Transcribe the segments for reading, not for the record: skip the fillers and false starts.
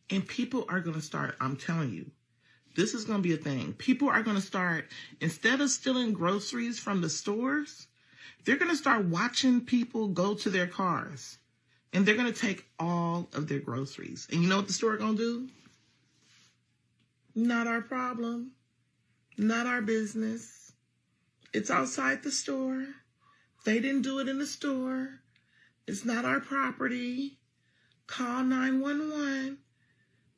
And people are going to start, I'm telling you, this is going to be a thing. People are going to start, instead of stealing groceries from the stores, they're going to start watching people go to their cars. And they're going to take all of their groceries. And you know what the store going to do? Not our problem. Not our business. It's outside the store. They didn't do it in the store. It's not our property. Call 911.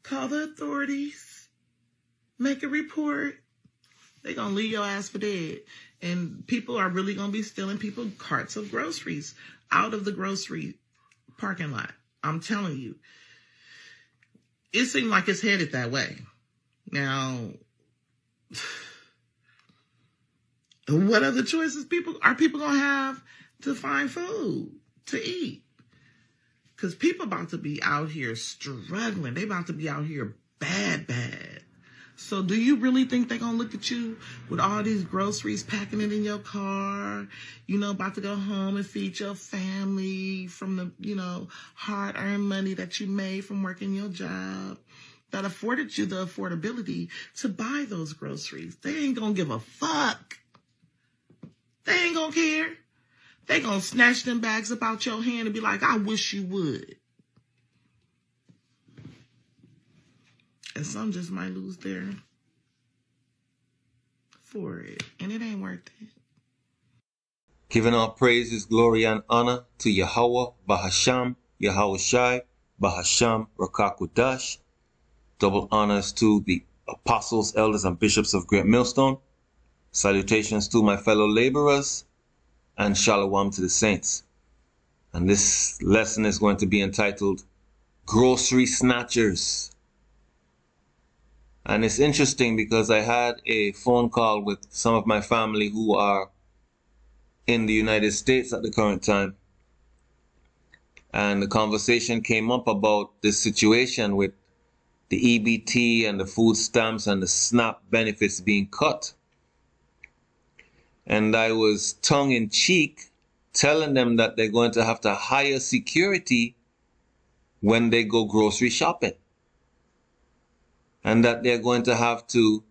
Call the authorities. Make a report. They're going to leave your ass for dead. And people are really going to be stealing people carts of groceries out of the grocery parking lot. I'm telling you. It seems like it's headed that way. Now, what other choices are people going to have to find food to eat? Because people about to be out here struggling. They about to be out here bad. So do you really think they're going to look at you with all these groceries, packing it in your car, about to go home and feed your family from the, hard-earned money that you made from working your job that afforded you the affordability to buy those groceries? They ain't going to give a fuck. They ain't going to care. They going to snatch them bags up out your hand and be like, I wish you would. And some just might lose their for it. And it ain't worth it. Giving all praises, glory, and honor to Yahawah, Bahasham, Yahawashi, Bahasham, Rakakwadash. Double honors to the apostles, elders, and bishops of Great Millstone. Salutations to my fellow laborers, and shalom to the saints. And this lesson is going to be entitled Grocery Snatchers. And it's interesting because I had a phone call with some of my family who are in the United States at the current time. And the conversation came up about this situation with the EBT and the food stamps and the SNAP benefits being cut. And I was tongue-in-cheek telling them that they're going to have to hire security when they go grocery shopping. And that they're going to have to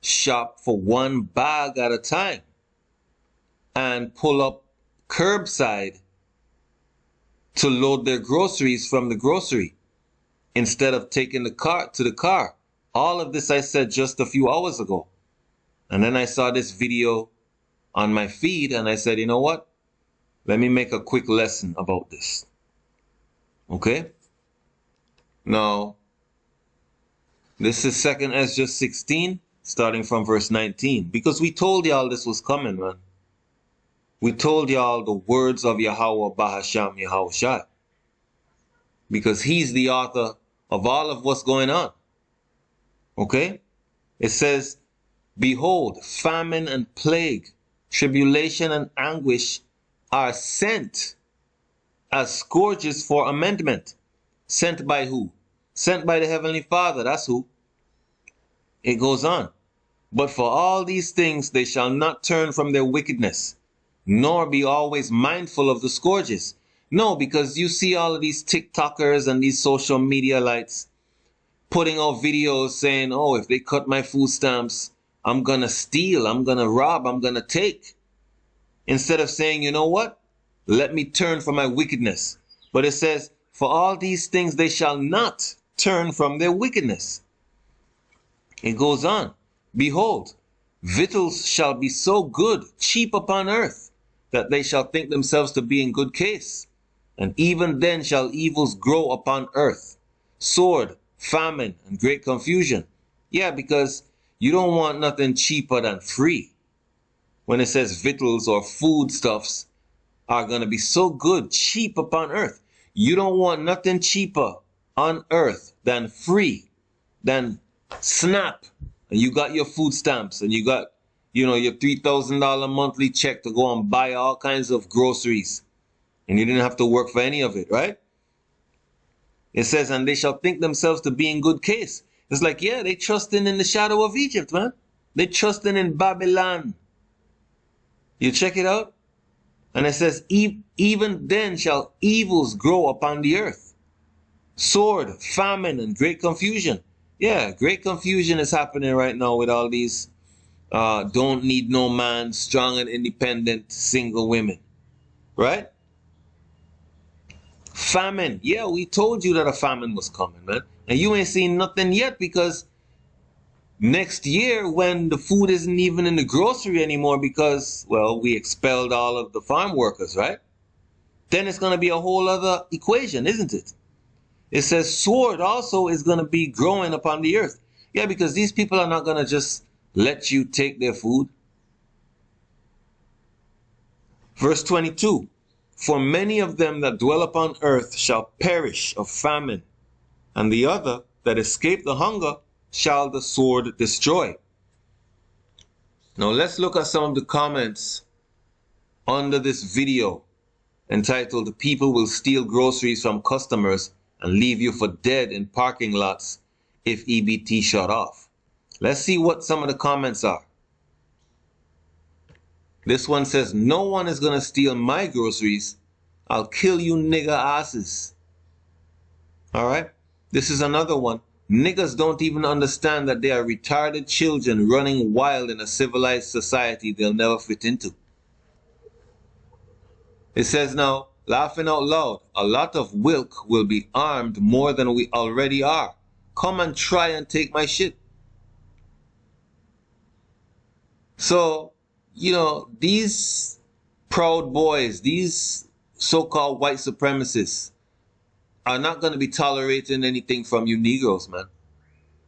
shop for one bag at a time and pull up curbside to load their groceries from the grocery instead of taking the cart to the car. All of this I said just a few hours ago. And then I saw this video on my feed and I said, you know what? Let me make a quick lesson about this. Okay? Now, this is 2nd Ezra 16, starting from verse 19. Because we told y'all this was coming, man. We told y'all the words of Yahawah, Bahasham, Yahawashi. Because he's the author of all of what's going on. Okay? It says, behold, famine and plague, tribulation and anguish are sent as scourges for amendment. Sent by who? Sent by the Heavenly Father. That's who. It goes on. But for all these things they shall not turn from their wickedness, nor be always mindful of the scourges. No, because you see all of these TikTokers and these social media lights putting out videos saying, oh, if they cut my food stamps, I'm going to steal, I'm going to rob, I'm going to take. Instead of saying, you know what? Let me turn from my wickedness. But it says, for all these things they shall not turn from their wickedness. It goes on. Behold, victuals shall be so good, cheap upon earth, that they shall think themselves to be in good case. And even then shall evils grow upon earth, sword, famine, and great confusion. Yeah, because you don't want nothing cheaper than free. When it says victuals or foodstuffs are going to be so good, cheap upon earth. You don't want nothing cheaper on earth than free, than SNAP. And you got your food stamps and you got, your $3,000 monthly check to go and buy all kinds of groceries. And you didn't have to work for any of it, right? It says, and they shall think themselves to be in good case. It's like, yeah, they trusting in the shadow of Egypt, man. They trusting in Babylon. You check it out? And it says, even then shall evils grow upon the earth. Sword, famine, and great confusion. Yeah, great confusion is happening right now with all these don't need no man, strong and independent single women. Right? Famine. Yeah, we told you that a famine was coming, man. And you ain't seen nothing yet because next year when the food isn't even in the grocery anymore because, well, we expelled all of the farm workers, right? Then it's going to be a whole other equation, isn't it? It says sword also is going to be growing upon the earth. Yeah, because these people are not going to just let you take their food. Verse 22, for many of them that dwell upon earth shall perish of famine, and the other that escape the hunger shall the sword destroy. Now let's look at some of the comments under this video entitled, People Will Steal Groceries from Customers and Leave You for Dead in Parking Lots if EBT Shut Off. Let's see what some of the comments are. This one says, no one is going to steal my groceries. I'll kill you nigger asses. All right. This is another one. Niggas don't even understand that they are retarded children running wild in a civilized society they'll never fit into. It says now, laughing out loud, a lot of Wilk will be armed more than we already are. Come and try and take my shit. So, you know, these proud boys, these so-called white supremacists are not going to be tolerating anything from you Negroes, man.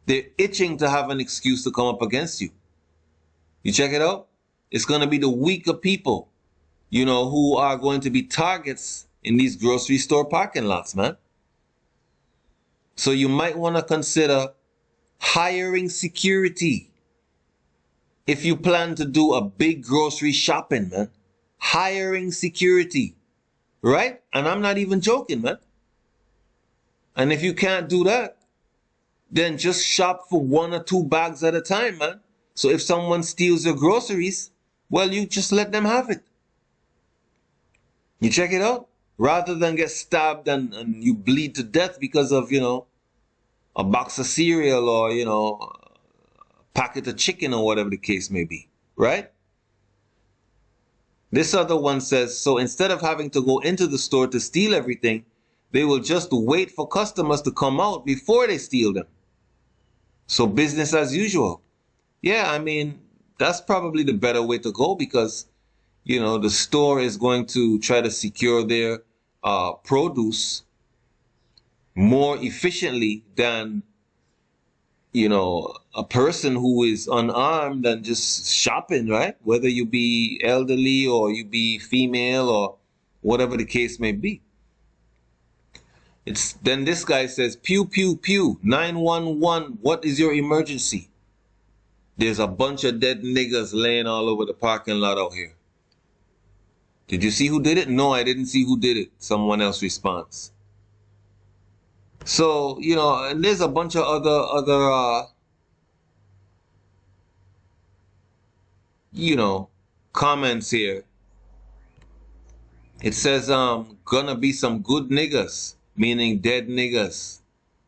They're itching to have an excuse to come up against you. You check it out? It's going to be the weaker people, you know, who are going to be targets in these grocery store parking lots, man. So you might want to consider hiring security. If you plan to do a big grocery shopping, man, hiring security, right? And I'm not even joking, man. And if you can't do that, then just shop for 1 or 2 bags at a time, man. So if someone steals your groceries, well, you just let them have it. You check it out? Rather than get stabbed and you bleed to death because of, you know, a box of cereal or, you know, a packet of chicken or whatever the case may be, right? This other one says, so instead of having to go into the store to steal everything, they will just wait for customers to come out before they steal them. So business as usual. Yeah, I mean, that's probably the better way to go because, you know, the store is going to try to secure their produce more efficiently than, you know, a person who is unarmed and just shopping, right? Whether you be elderly or you be female or whatever the case may be. Then this guy says, pew, pew, pew, 911, what is your emergency? There's a bunch of dead niggas laying all over the parking lot out here. Did you see who did it? No, I didn't see who did it. Someone else responds. So, you know, and there's a bunch of other you know, comments here. It says, gonna be some good niggas, meaning dead niggas.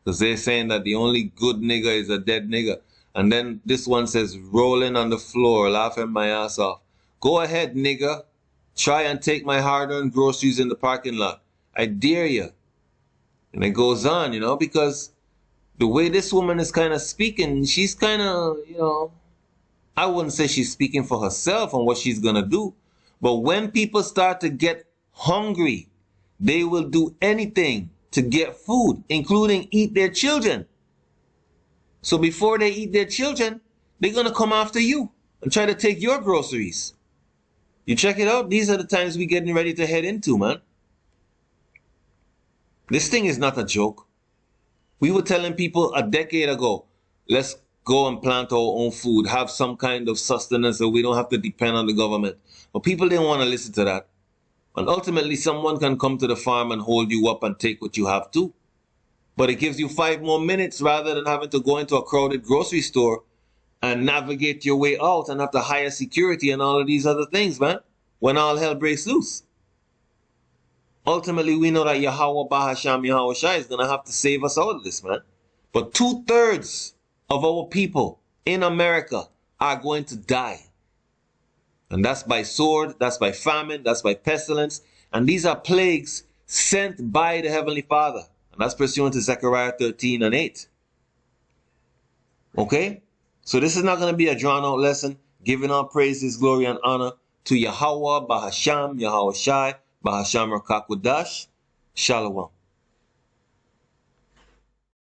Because they're saying that the only good nigga is a dead nigga. And then this one says, rolling on the floor, laughing my ass off. Go ahead, nigga. Try and take my hard-earned groceries in the parking lot. I dare you. And it goes on, you know, because the way this woman is kind of speaking, she's kind of, you know, I wouldn't say she's speaking for herself and what she's going to do. But when people start to get hungry, they will do anything to get food, including eat their children. So before they eat their children, they're going to come after you and try to take your groceries. You check it out? These are the times we're getting ready to head into, man. This thing is not a joke. We were telling people a decade ago, let's go and plant our own food, have some kind of sustenance so we don't have to depend on the government. But people didn't want to listen to that. And ultimately, someone can come to the farm and hold you up and take what you have too. But it gives you 5 more minutes rather than having to go into a crowded grocery store and navigate your way out and have to hire security and all of these other things, man, when all hell breaks loose. ultimately we know that Yahawah, Bahasham, Yahawashi is going to have to save us out of this, man. But 2/3 of our people in America are going to die. And that's by sword, that's by famine, that's by pestilence. And these are plagues sent by the Heavenly Father. And that's pursuant to Zechariah 13:8. Okay? So this is not going to be a drawn out lesson. Giving all praises, glory, and honor to Yahawah, Bahasham, Yahawashi, Bahasham Rakakwadash. Shalom.